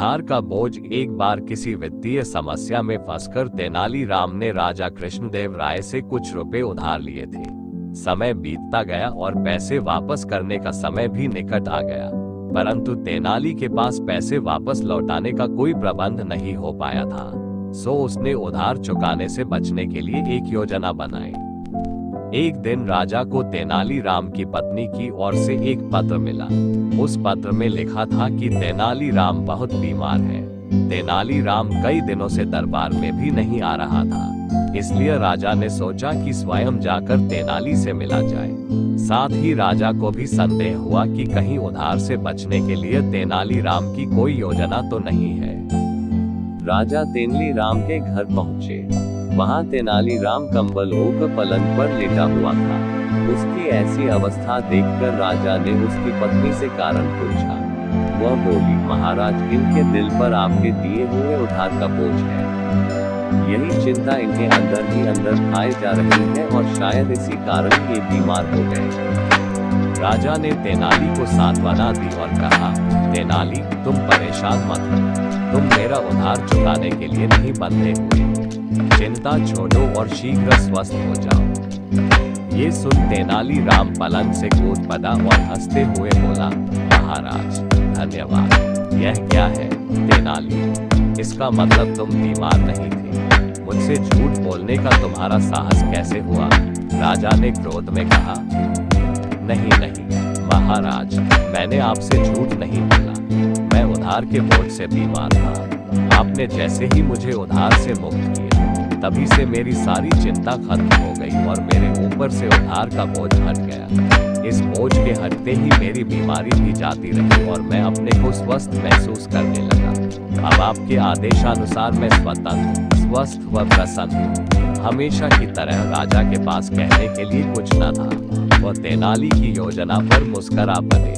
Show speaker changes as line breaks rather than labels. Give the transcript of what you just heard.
उधार का बोझ। एक बार किसी वित्तीय समस्या में फंसकर तेनालीराम ने राजा कृष्णदेव राय से कुछ रुपए उधार लिए थे। समय बीतता गया और पैसे वापस करने का समय भी निकट आ गया, परंतु तेनाली के पास पैसे वापस लौटाने का कोई प्रबंध नहीं हो पाया था। सो उसने उधार चुकाने से बचने के लिए एक योजना बनाई। एक दिन राजा को तेनालीराम की पत्नी की ओर से एक पत्र मिला। उस पत्र में लिखा था कि तेनालीराम बहुत बीमार है। तेनालीराम कई दिनों से दरबार में भी नहीं आ रहा था, इसलिए राजा ने सोचा कि स्वयं जाकर तेनाली से मिला जाए। साथ ही राजा को भी संदेह हुआ कि कहीं उधार से बचने के लिए तेनालीराम की कोई योजना तो नहीं है। राजा तेनालीराम के घर पहुंचे। वहां तेनालीराम कंबल ओढ़कर पलंग पर लेटा हुआ था। उसकी ऐसी अवस्था देखकर राजा ने उसकी पत्नी से कारण पूछा। वह बोली, महाराज, इनके दिल पर आपके दिए हुए उधार का बोझ है। यही चिंता इन्हें अंदर ही अंदर खाए जा रही है और शायद इसी कारण ये बीमार हो गए। राजा ने तेनाली को सांत्वना दी और कहा, तेनाली, तुम परेशान मत हो। तुम मेरा उधार चुकाने के लिए नहीं बंधे हुए। चिंता छोड़ो और शीघ्र स्वस्थ हो जाओ। ये सुन तेनालीराम पलंग से कूद पड़ा और हंसते हुए बोला, महाराज, धन्यवाद। यह क्या है तेनाली? इसका मतलब तुम बीमार नहीं थे। मुझसे झूठ बोलने का तुम्हारा साहस कैसे हुआ? राजा ने क्रोध में कहा, नहीं महाराज, मैंने आपसे झूठ नहीं बोला। मैं उधार के बोझ से बीमार था। आपने जैसे ही मुझे उधार से मुक्त किया, तभी से मेरी सारी चिंता खत्म हो गई और मेरे ऊपर से उधार का बोझ हट गया। इस बोझ के हटते ही मेरी बीमारी भी जाती रही और मैं अपने को स्वस्थ महसूस करने लगा। अब आपके आदेशानुसार मैं स्वतंत्र, स्वस्थ व प्रसन्न हूँ। हमेशा की तरह राजा के पास कहने के लिए कुछ न था। वह तेनाली की योजना पर मुस्कुरा पड़े।